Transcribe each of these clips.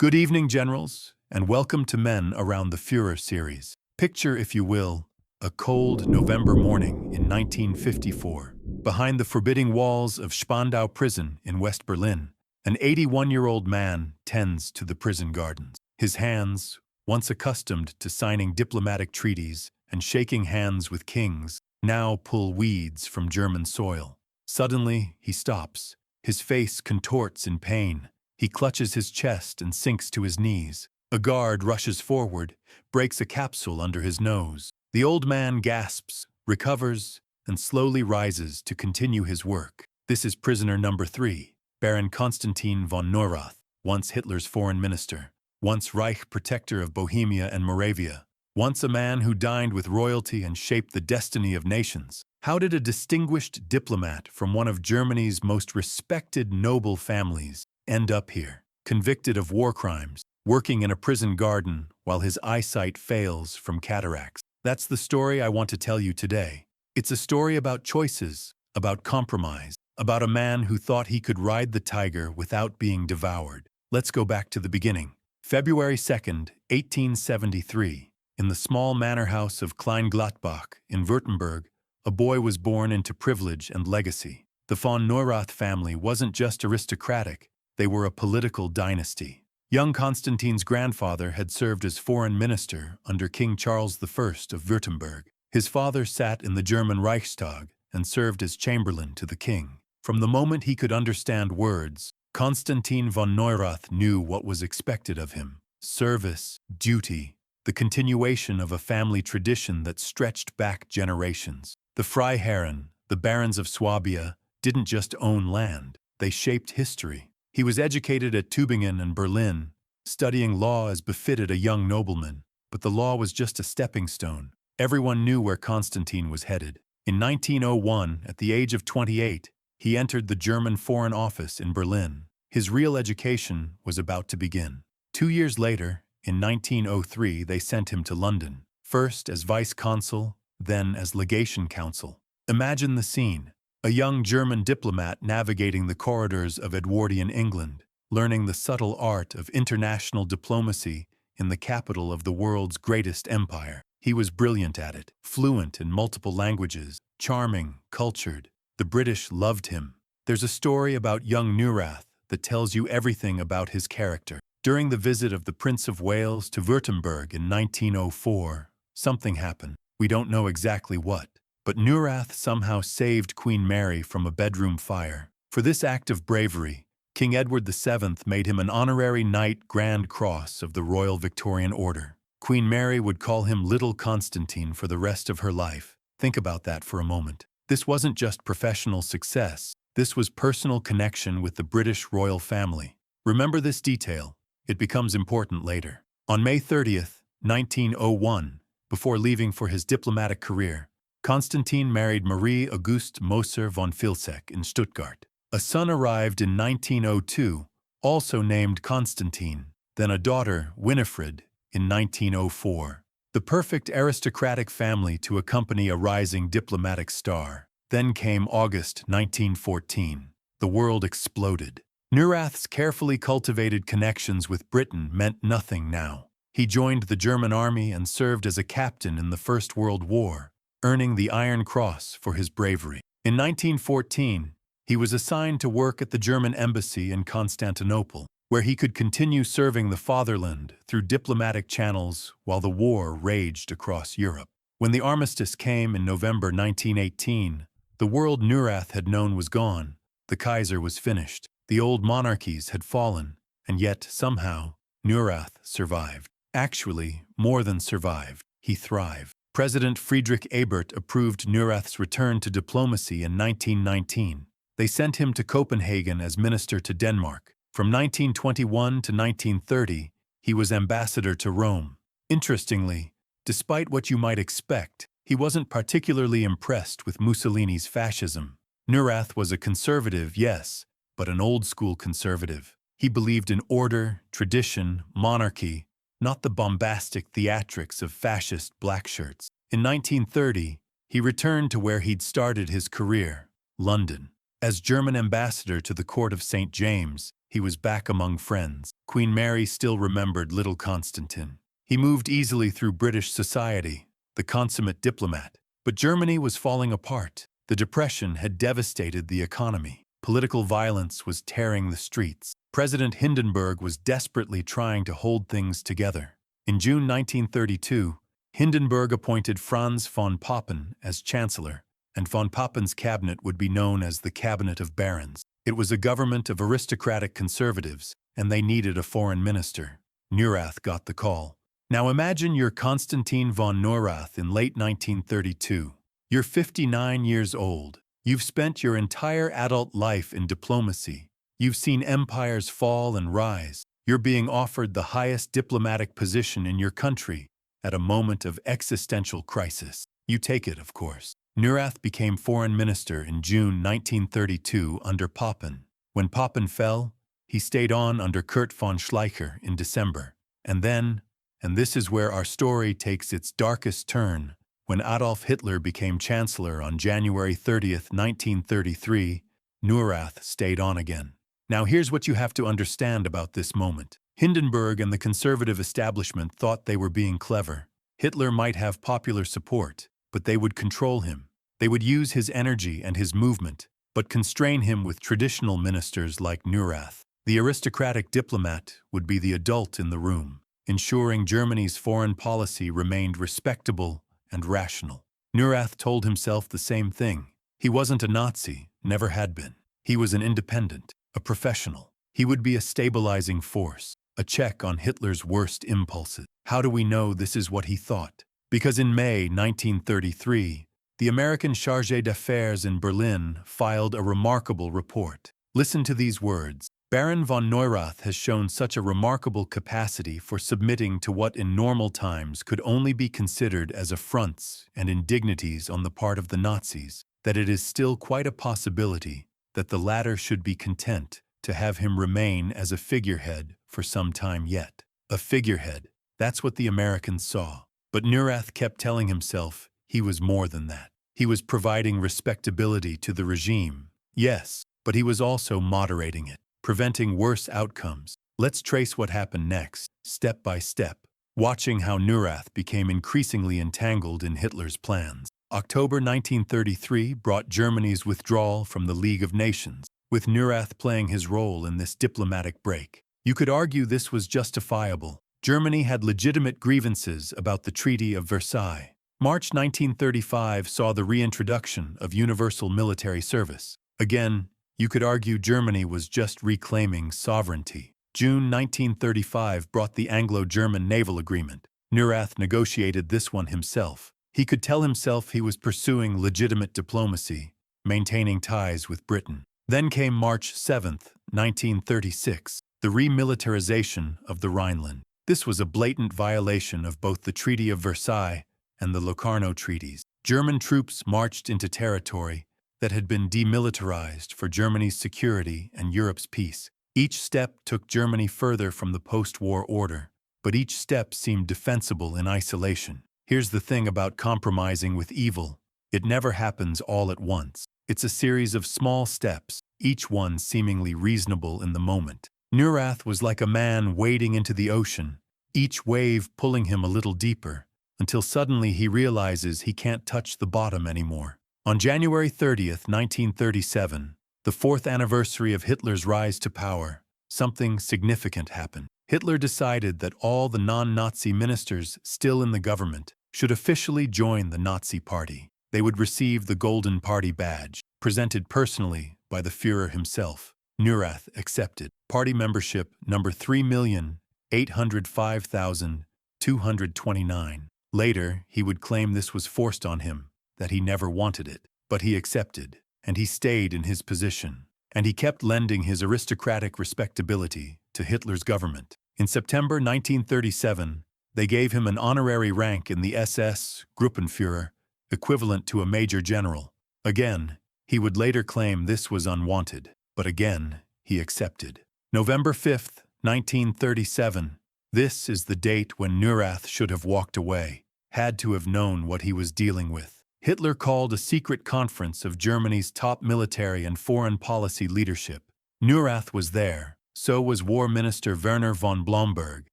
Good evening, generals, and welcome to Men Around the Fuhrer series. Picture, if you will, a cold November morning in 1954. Behind the forbidding walls of Spandau Prison in West Berlin, an 81-year-old man tends to the prison gardens. His hands, once accustomed to signing diplomatic treaties and shaking hands with kings, now pull weeds from German soil. Suddenly, he stops. His face contorts in pain. He clutches his chest and sinks to his knees. A guard rushes forward, breaks a capsule under his nose. The old man gasps, recovers, and slowly rises to continue his work. This is prisoner number 3, Baron Konstantin von Neurath, once Hitler's foreign minister, once Reich protector of Bohemia and Moravia, once a man who dined with royalty and shaped the destiny of nations. How did a distinguished diplomat from one of Germany's most respected noble families end up here, convicted of war crimes, working in a prison garden while his eyesight fails from cataracts? That's the story I want to tell you today. It's a story about choices, about compromise, about a man who thought he could ride the tiger without being devoured. Let's go back to the beginning. February 2nd, 1873, in the small manor house of Kleingladbach in Württemberg, a boy was born into privilege and legacy. The von Neurath family wasn't just aristocratic, they were a political dynasty. Young Konstantin's grandfather had served as foreign minister under King Charles I of Württemberg. His father sat in the German Reichstag and served as chamberlain to the king. From the moment he could understand words, Konstantin von Neurath knew what was expected of him: service, duty, the continuation of a family tradition that stretched back generations. The Freiherren, the barons of Swabia, didn't just own land, they shaped history. He was educated at Tübingen and Berlin, studying law as befitted a young nobleman, but the law was just a stepping stone. Everyone knew where Konstantin was headed. In 1901, at the age of 28, he entered the German Foreign Office in Berlin. His real education was about to begin. 2 years later, in 1903, they sent him to London, first as vice-consul, then as legation counsel. Imagine the scene. A young German diplomat navigating the corridors of Edwardian England, learning the subtle art of international diplomacy in the capital of the world's greatest empire. He was brilliant at it, fluent in multiple languages, charming, cultured. The British loved him. There's a story about young Neurath that tells you everything about his character. During the visit of the Prince of Wales to Württemberg in 1904, something happened. We don't know exactly what. But Neurath somehow saved Queen Mary from a bedroom fire. For this act of bravery, King Edward VII made him an honorary Knight Grand Cross of the Royal Victorian Order. Queen Mary would call him Little Konstantin for the rest of her life. Think about that for a moment. This wasn't just professional success. This was personal connection with the British royal family. Remember this detail. It becomes important later. On May 30th, 1901, before leaving for his diplomatic career, Konstantin married Marie Auguste Moser von Vilseck in Stuttgart. A son arrived in 1902, also named Konstantin, then a daughter, Winifred, in 1904. The perfect aristocratic family to accompany a rising diplomatic star. Then came August 1914. The world exploded. Neurath's carefully cultivated connections with Britain meant nothing now. He joined the German army and served as a captain in the First World War, earning the Iron Cross for his bravery. In 1914, he was assigned to work at the German embassy in Constantinople, where he could continue serving the fatherland through diplomatic channels while the war raged across Europe. When the armistice came in November 1918, the world Neurath had known was gone. The Kaiser was finished. The old monarchies had fallen, and yet, somehow, Neurath survived. Actually, more than survived, he thrived. President Friedrich Ebert approved Neurath's return to diplomacy in 1919. They sent him to Copenhagen as minister to Denmark. From 1921 to 1930, he was ambassador to Rome. Interestingly, despite what you might expect, he wasn't particularly impressed with Mussolini's fascism. Neurath was a conservative, yes, but an old-school conservative. He believed in order, tradition, monarchy, not the bombastic theatrics of fascist blackshirts. In 1930, he returned to where he'd started his career, London. As German ambassador to the court of St. James, He was back among friends. Queen Mary still remembered little Konstantin. He moved easily through British society, the consummate diplomat. But Germany was falling apart. The Depression had devastated the economy. Political violence was tearing the streets. President Hindenburg was desperately trying to hold things together. In June 1932, Hindenburg appointed Franz von Papen as chancellor, and von Papen's cabinet would be known as the Cabinet of Barons. It was a government of aristocratic conservatives, and they needed a foreign minister. Neurath got the call. Now imagine you're Konstantin von Neurath in late 1932. You're 59 years old. You've spent your entire adult life in diplomacy. You've seen empires fall and rise. You're being offered the highest diplomatic position in your country at a moment of existential crisis. You take it, of course. Neurath became foreign minister in June 1932 under Papen. When Papen fell, he stayed on under Kurt von Schleicher in December. And then, and this is where our story takes its darkest turn, when Adolf Hitler became chancellor on January 30, 1933, Neurath stayed on again. Now here's what you have to understand about this moment. Hindenburg and the conservative establishment thought they were being clever. Hitler might have popular support, but they would control him. They would use his energy and his movement, but constrain him with traditional ministers like Neurath. The aristocratic diplomat would be the adult in the room, ensuring Germany's foreign policy remained respectable and rational. Neurath told himself the same thing. He wasn't a Nazi, never had been. He was an independent, a professional. He would be a stabilizing force, a check on Hitler's worst impulses. How do we know this is what he thought? Because in May 1933, the American Chargé d'Affaires in Berlin filed a remarkable report. Listen to these words. Baron von Neurath has shown such a remarkable capacity for submitting to what in normal times could only be considered as affronts and indignities on the part of the Nazis, that it is still quite a possibility that the latter should be content to have him remain as a figurehead for some time yet. A figurehead, that's what the Americans saw. But Neurath kept telling himself he was more than that. He was providing respectability to the regime, yes, but he was also moderating it, preventing worse outcomes. Let's trace what happened next, step by step, watching how Neurath became increasingly entangled in Hitler's plans. October 1933 brought Germany's withdrawal from the League of Nations, with Neurath playing his role in this diplomatic break. You could argue this was justifiable. Germany had legitimate grievances about the Treaty of Versailles. March 1935 saw the reintroduction of universal military service. Again, you could argue Germany was just reclaiming sovereignty. June 1935 brought the Anglo-German Naval Agreement. Neurath negotiated this one himself. He could tell himself he was pursuing legitimate diplomacy, maintaining ties with Britain. Then came March 7, 1936, the remilitarization of the Rhineland. This was a blatant violation of both the Treaty of Versailles and the Locarno treaties. German troops marched into territory that had been demilitarized for Germany's security and Europe's peace. Each step took Germany further from the post-war order, but each step seemed defensible in isolation. Here's the thing about compromising with evil. It never happens all at once. It's a series of small steps, each one seemingly reasonable in the moment. Neurath was like a man wading into the ocean, each wave pulling him a little deeper, until suddenly he realizes he can't touch the bottom anymore. On January 30, 1937, the 4th anniversary of Hitler's rise to power, something significant happened. Hitler decided that all the non-Nazi ministers still in the government should officially join the Nazi Party. They would receive the Golden Party badge, presented personally by the Fuhrer himself. Neurath accepted. Party membership number 3,805,229. Later, he would claim this was forced on him, that he never wanted it. But he accepted, and he stayed in his position. And he kept lending his aristocratic respectability to Hitler's government. In September 1937, they gave him an honorary rank in the SS Gruppenführer, equivalent to a major general. Again, he would later claim this was unwanted, but again, he accepted. November 5, 1937. This is the date when Neurath should have walked away, had to have known what he was dealing with. Hitler called a secret conference of Germany's top military and foreign policy leadership. Neurath was there, So was War Minister Werner von Blomberg,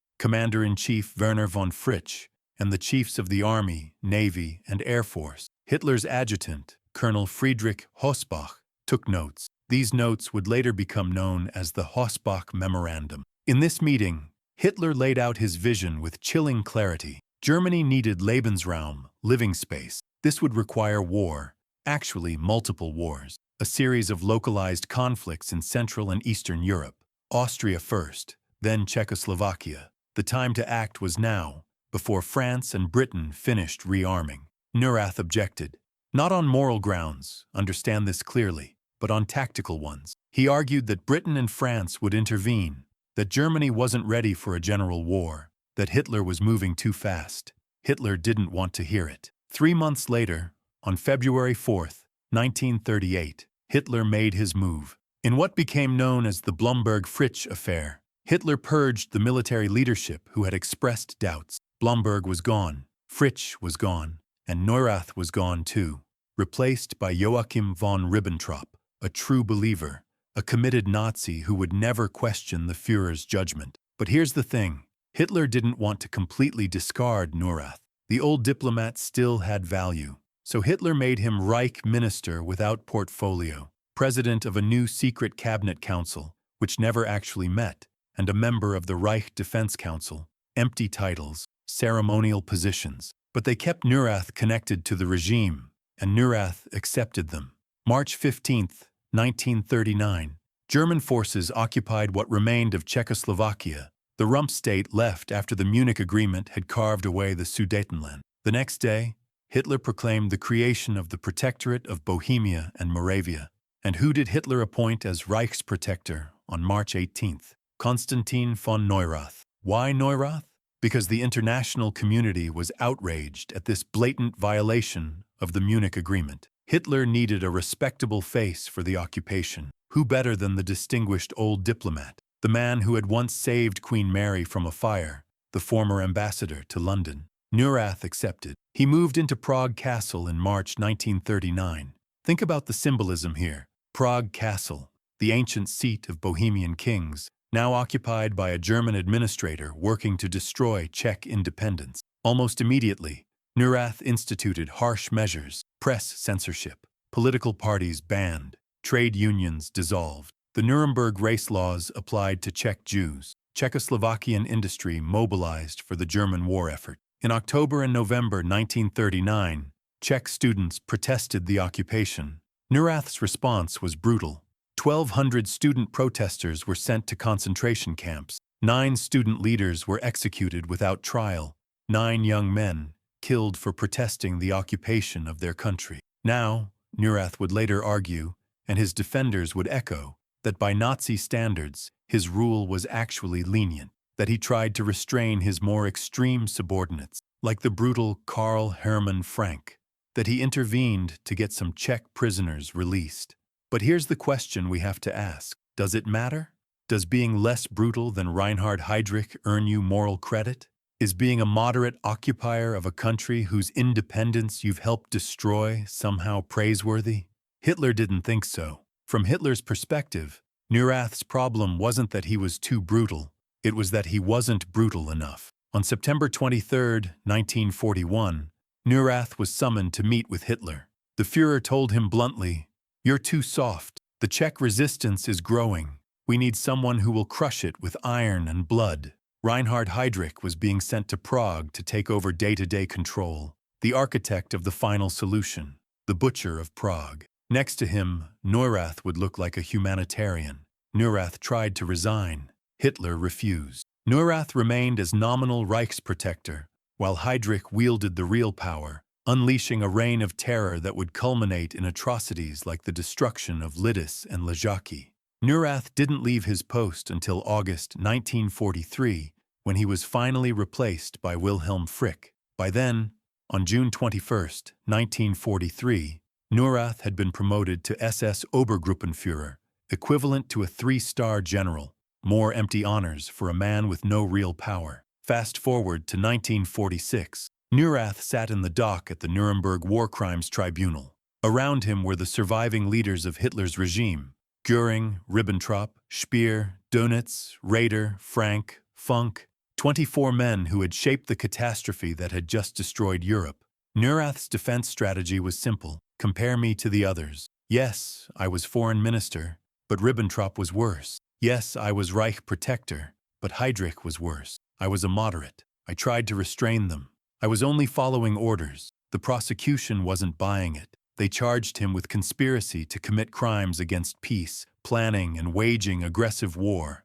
Commander-in-Chief Werner von Fritsch, and the chiefs of the Army, Navy, and Air Force. Hitler's adjutant, Colonel Friedrich Hossbach, took notes. These notes would later become known as the Hossbach Memorandum. In this meeting, Hitler laid out his vision with chilling clarity. Germany needed Lebensraum, living space. This would require war, actually multiple wars, a series of localized conflicts in Central and Eastern Europe. Austria first, then Czechoslovakia. The time to act was now, before France and Britain finished rearming. Neurath objected. Not on moral grounds, understand this clearly, but on tactical ones. He argued that Britain and France would intervene, that Germany wasn't ready for a general war, that Hitler was moving too fast. Hitler didn't want to hear it. 3 months later, on February 4, 1938, Hitler made his move. In what became known as the Blomberg-Fritsch affair, Hitler purged the military leadership who had expressed doubts. Blomberg was gone, Fritsch was gone, and Neurath was gone too, replaced by Joachim von Ribbentrop, a true believer, a committed Nazi who would never question the Führer's judgment. But here's the thing, Hitler didn't want to completely discard Neurath. The old diplomat still had value, so Hitler made him Reich minister without portfolio, president of a new secret cabinet council, which never actually met, and a member of the Reich Defense Council. Empty titles, ceremonial positions. But they kept Neurath connected to the regime, and Neurath accepted them. March 15, 1939, German forces occupied what remained of Czechoslovakia. The Rump state left after the Munich Agreement had carved away the Sudetenland. The next day, Hitler proclaimed the creation of the Protectorate of Bohemia and Moravia. And who did Hitler appoint as Reichsprotector on March 18th? Konstantin von Neurath. Why Neurath? Because the international community was outraged at this blatant violation of the Munich Agreement. Hitler needed a respectable face for the occupation. Who better than the distinguished old diplomat, the man who had once saved Queen Mary from a fire, the former ambassador to London? Neurath accepted. He moved into Prague Castle in March 1939. Think about the symbolism here. Prague Castle, the ancient seat of Bohemian kings, now occupied by a German administrator working to destroy Czech independence. Almost immediately, Neurath instituted harsh measures, press censorship, political parties banned, trade unions dissolved. The Nuremberg race laws applied to Czech Jews. Czechoslovakian industry mobilized for the German war effort. In October and November 1939, Czech students protested the occupation. Neurath's response was brutal. 1,200 student protesters were sent to concentration camps. 9 student leaders were executed without trial. 9 young men killed for protesting the occupation of their country. Now, Neurath would later argue, and his defenders would echo, that by Nazi standards, his rule was actually lenient, that he tried to restrain his more extreme subordinates, like the brutal Karl Hermann Frank, that he intervened to get some Czech prisoners released. But here's the question we have to ask. Does it matter? Does being less brutal than Reinhard Heydrich earn you moral credit? Is being a moderate occupier of a country whose independence you've helped destroy somehow praiseworthy? Hitler didn't think so. From Hitler's perspective, Neurath's problem wasn't that he was too brutal, it was that he wasn't brutal enough. On September 23, 1941, Neurath was summoned to meet with Hitler. The Führer told him bluntly, "You're too soft. The Czech resistance is growing. We need someone who will crush it with iron and blood." Reinhard Heydrich was being sent to Prague to take over day-to-day control, the architect of the final solution, the butcher of Prague. Next to him, Neurath would look like a humanitarian. Neurath tried to resign. Hitler refused. Neurath remained as nominal Reichsprotector, while Heydrich wielded the real power, unleashing a reign of terror that would culminate in atrocities like the destruction of Lidice and Ležáky. Neurath didn't leave his post until August 1943, when he was finally replaced by Wilhelm Frick. By then, on June 21, 1943, Neurath had been promoted to SS Obergruppenführer, equivalent to a 3-star general, more empty honors for a man with no real power. Fast forward to 1946. Neurath sat in the dock at the Nuremberg War Crimes Tribunal. Around him were the surviving leaders of Hitler's regime: Göring, Ribbentrop, Speer, Dönitz, Raeder, Frank, Funk, 24 men who had shaped the catastrophe that had just destroyed Europe. Neurath's defense strategy was simple: compare me to the others. Yes, I was foreign minister, but Ribbentrop was worse. Yes, I was Reich protector, but Heydrich was worse. I was a moderate. I tried to restrain them. I was only following orders. The prosecution wasn't buying it. They charged him with conspiracy to commit crimes against peace, planning and waging aggressive war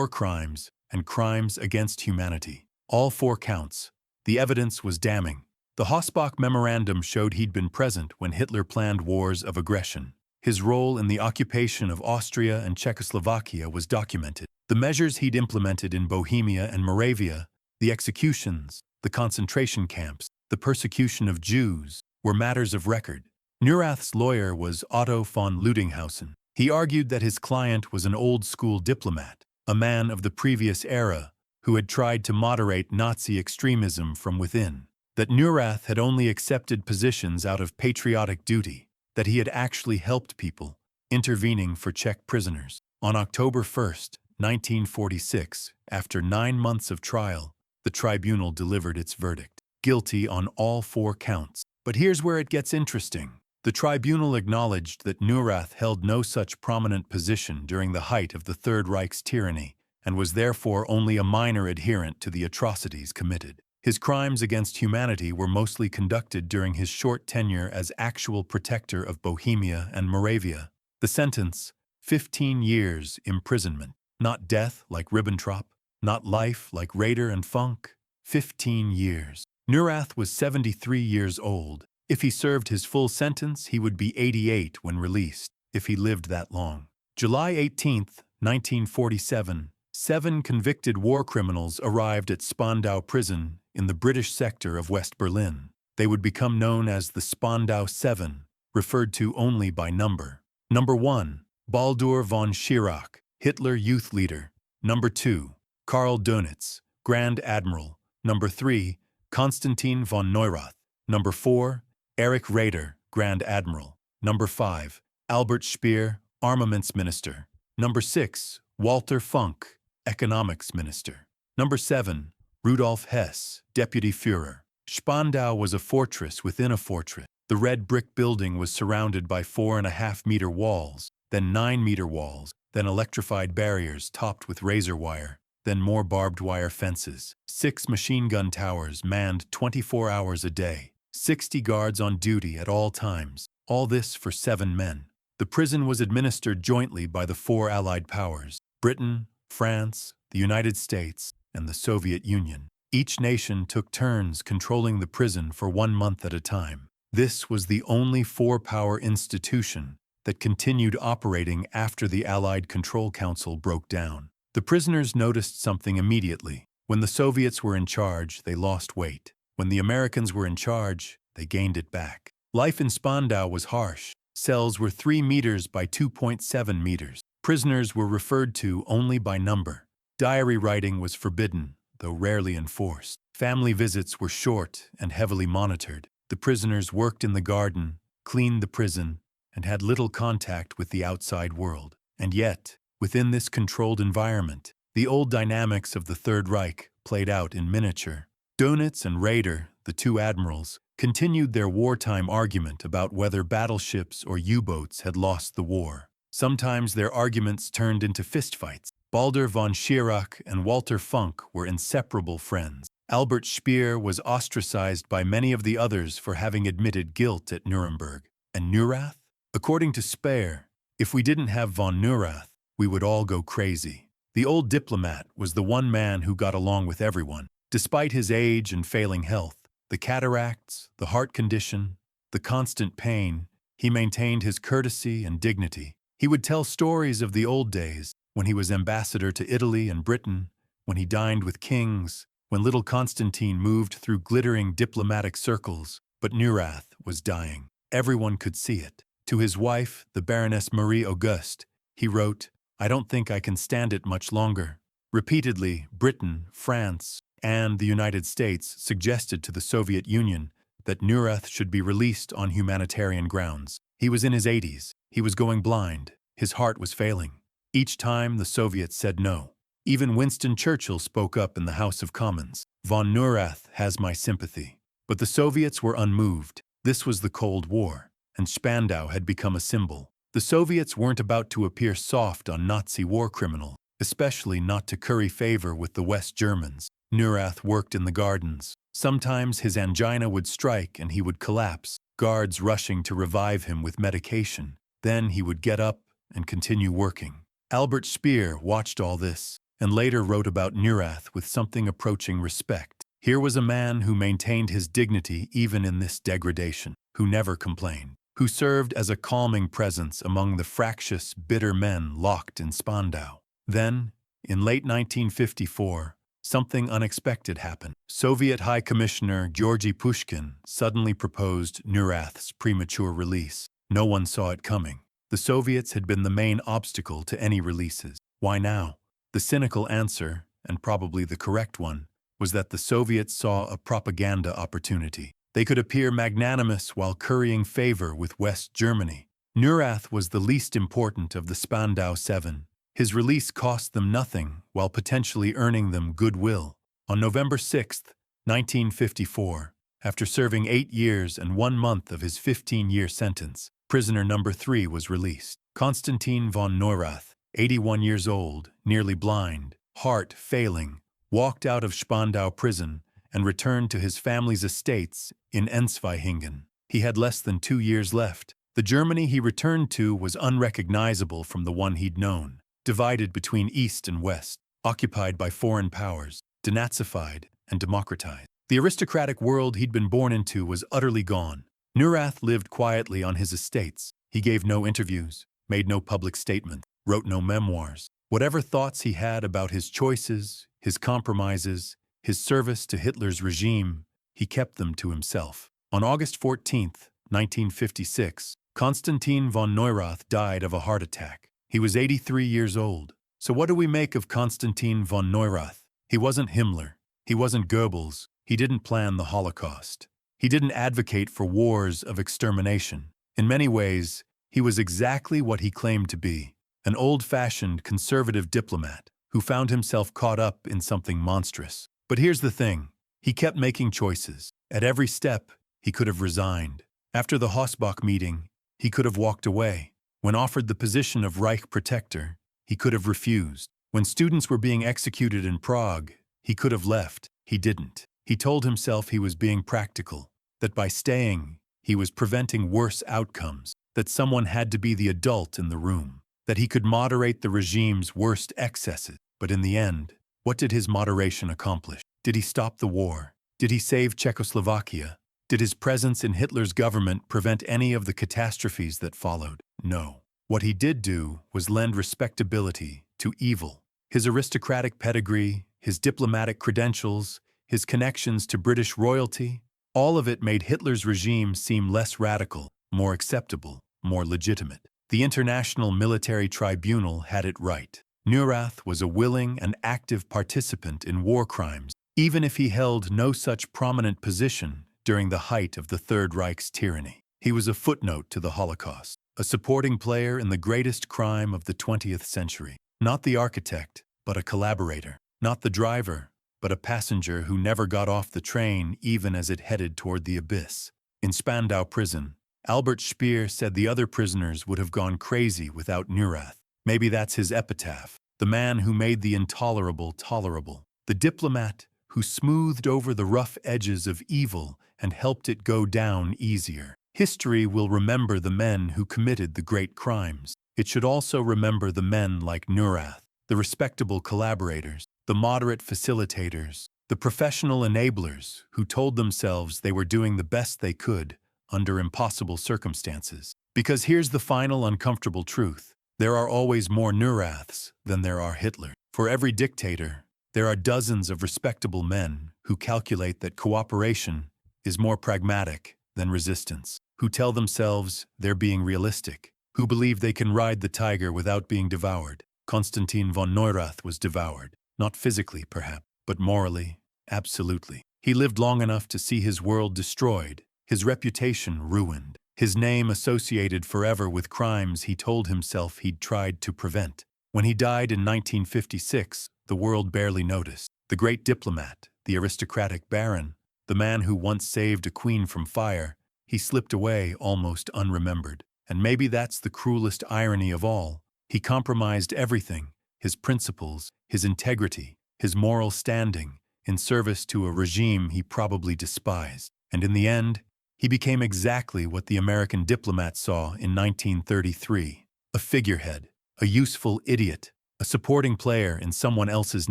crimes, and crimes against humanity. All 4 counts. The evidence was damning. The Hossbach Memorandum showed he'd been present when Hitler planned wars of aggression. His role in the occupation of Austria and Czechoslovakia was documented. The measures he'd implemented in Bohemia and Moravia, the executions, the concentration camps, the persecution of Jews, were matters of record. Neurath's lawyer was Otto von Ludinghausen. He argued that his client was an old-school diplomat, a man of the previous era who had tried to moderate Nazi extremism from within, that Neurath had only accepted positions out of patriotic duty, that he had actually helped people, intervening for Czech prisoners. On October 1st, 1946, after 9 months of trial, the tribunal delivered its verdict: guilty on all 4 counts. But here's where it gets interesting. The tribunal acknowledged that Neurath held no such prominent position during the height of the Third Reich's tyranny, and was therefore only a minor adherent to the atrocities committed. His crimes against humanity were mostly conducted during his short tenure as actual protector of Bohemia and Moravia. The sentence: 15 years imprisonment. Not death like Ribbentrop, not life like Raeder and Funk. 15 years. Neurath was 73 years old. If he served his full sentence, he would be 88 when released, if he lived that long. July 18, 1947, 7 convicted war criminals arrived at Spandau Prison in the British sector of West Berlin. They would become known as the Spandau 7, referred to only by number. Number 1, Baldur von Schirach, Hitler Youth Leader. Number 2, Karl Dönitz, Grand Admiral. Number 3, Konstantin von Neurath. Number 4, Erich Raeder, Grand Admiral. Number 5, Albert Speer, Armaments Minister. Number 6, Walter Funk, Economics Minister. Number 7, Rudolf Hess, Deputy Fuhrer. Spandau was a fortress within a fortress. The red brick building was surrounded by 4.5-meter walls, then 9-meter walls, then electrified barriers topped with razor wire, then more barbed wire fences. 6 machine gun towers manned 24 hours a day. 60 guards on duty at all times. All this for 7 men. The prison was administered jointly by the 4 Allied powers: Britain, France, the United States, and the Soviet Union. Each nation took turns controlling the prison for 1 month at a time. This was the only 4-power institution that continued operating after the Allied Control Council broke down. The prisoners noticed something immediately. When the Soviets were in charge, they lost weight. When the Americans were in charge, they gained it back. Life in Spandau was harsh. Cells were 3 meters by 2.7 meters. Prisoners were referred to only by number. Diary writing was forbidden, though rarely enforced. Family visits were short and heavily monitored. The prisoners worked in the garden, cleaned the prison, and had little contact with the outside world. And yet, within this controlled environment, the old dynamics of the Third Reich played out in miniature. Dönitz and Raeder, the 2 admirals, continued their wartime argument about whether battleships or U-boats had lost the war. Sometimes their arguments turned into fistfights. Baldur von Schirach and Walter Funk were inseparable friends. Albert Speer was ostracized by many of the others for having admitted guilt at Nuremberg. And Neurath? According to Speer, if we didn't have von Neurath, we would all go crazy. The old diplomat was the one man who got along with everyone. Despite his age and failing health, the cataracts, the heart condition, the constant pain, he maintained his courtesy and dignity. He would tell stories of the old days, when he was ambassador to Italy and Britain, when he dined with kings, when little Konstantin moved through glittering diplomatic circles. But Neurath was dying. Everyone could see it. To his wife, the Baroness Marie Auguste, he wrote, "I don't think I can stand it much longer." Repeatedly, Britain, France, and the United States suggested to the Soviet Union that Neurath should be released on humanitarian grounds. He was in his 80s. He was going blind. His heart was failing. Each time, the Soviets said no. Even Winston Churchill spoke up in the House of Commons. Von Neurath has my sympathy. But the Soviets were unmoved. This was the Cold War, and Spandau had become a symbol. The Soviets weren't about to appear soft on Nazi war criminals, especially not to curry favor with the West Germans. Neurath worked in the gardens. Sometimes his angina would strike and he would collapse, guards rushing to revive him with medication. Then he would get up and continue working. Albert Speer watched all this, and later wrote about Neurath with something approaching respect. Here was a man who maintained his dignity even in this degradation, who never complained, who served as a calming presence among the fractious, bitter men locked in Spandau. Then, in late 1954, something unexpected happened. Soviet High Commissioner Georgy Pushkin suddenly proposed Neurath's premature release. No one saw it coming. The Soviets had been the main obstacle to any releases. Why now? The cynical answer, and probably the correct one, was that the Soviets saw a propaganda opportunity. They could appear magnanimous while currying favor with West Germany. Neurath was the least important of the Spandau Seven. His release cost them nothing while potentially earning them goodwill. On November 6, 1954, after serving 8 years and 1 month of his 15-year sentence, prisoner number 3 was released. Konstantin von Neurath, 81 years old, nearly blind, heart failing, walked out of Spandau Prison and returned to his family's estates in Ensweihingen. He had less than 2 years left. The Germany he returned to was unrecognizable from the one he'd known, divided between East and West, occupied by foreign powers, denazified and democratized. The aristocratic world he'd been born into was utterly gone. Neurath lived quietly on his estates. He gave no interviews, made no public statements, wrote no memoirs. Whatever thoughts he had about his choices, his compromises, his service to Hitler's regime, he kept them to himself. On August 14, 1956, Konstantin von Neurath died of a heart attack. He was 83 years old. So what do we make of Konstantin von Neurath? He wasn't Himmler. He wasn't Goebbels. He didn't plan the Holocaust. He didn't advocate for wars of extermination. In many ways, he was exactly what he claimed to be, an old-fashioned conservative diplomat who found himself caught up in something monstrous. But here's the thing. He kept making choices. At every step, he could have resigned. After the Hossbach meeting, he could have walked away. When offered the position of Reich protector, he could have refused. When students were being executed in Prague, he could have left. He didn't. He told himself he was being practical, that by staying, he was preventing worse outcomes, that someone had to be the adult in the room, that he could moderate the regime's worst excesses. But in the end, what did his moderation accomplish? Did he stop the war? Did he save Czechoslovakia? Did his presence in Hitler's government prevent any of the catastrophes that followed? No. What he did do was lend respectability to evil. His aristocratic pedigree, his diplomatic credentials, his connections to British royalty, all of it made Hitler's regime seem less radical, more acceptable, more legitimate. The International Military Tribunal had it right. Neurath was a willing and active participant in war crimes, even if he held no such prominent position during the height of the Third Reich's tyranny. He was a footnote to the Holocaust, a supporting player in the greatest crime of the 20th century. Not the architect, but a collaborator. Not the driver, but a passenger who never got off the train even as it headed toward the abyss. In Spandau Prison, Albert Speer said the other prisoners would have gone crazy without Neurath. Maybe that's his epitaph. The man who made the intolerable tolerable. The diplomat who smoothed over the rough edges of evil and helped it go down easier. History will remember the men who committed the great crimes. It should also remember the men like Neurath, the respectable collaborators, the moderate facilitators, the professional enablers who told themselves they were doing the best they could under impossible circumstances. Because here's the final uncomfortable truth. There are always more Neuraths than there are Hitler. For every dictator, there are dozens of respectable men who calculate that cooperation is more pragmatic than resistance, who tell themselves they're being realistic, who believe they can ride the tiger without being devoured. Konstantin von Neurath was devoured, not physically perhaps, but morally, absolutely. He lived long enough to see his world destroyed, his reputation ruined, his name associated forever with crimes he told himself he'd tried to prevent. When he died in 1956, the world barely noticed. The great diplomat, the aristocratic baron, the man who once saved a queen from fire, he slipped away almost unremembered. And maybe that's the cruelest irony of all. He compromised everything, his principles, his integrity, his moral standing, in service to a regime he probably despised. And in the end, he became exactly what the American diplomat saw in 1933, a figurehead, a useful idiot, a supporting player in someone else's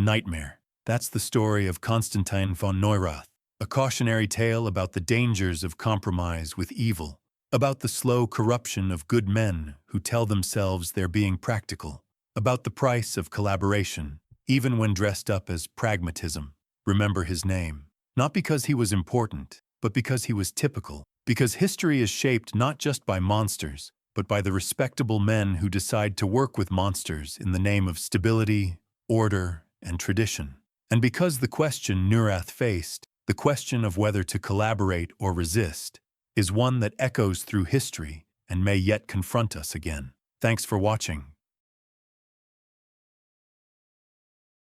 nightmare. That's the story of Konstantin von Neurath, a cautionary tale about the dangers of compromise with evil, about the slow corruption of good men who tell themselves they're being practical, about the price of collaboration, even when dressed up as pragmatism. Remember his name, not because he was important, but because he was typical, because history is shaped not just by monsters, but by the respectable men who decide to work with monsters in the name of stability, order, and tradition. And because the question Neurath faced, the question of whether to collaborate or resist, is one that echoes through history and may yet confront us again. Thanks for watching.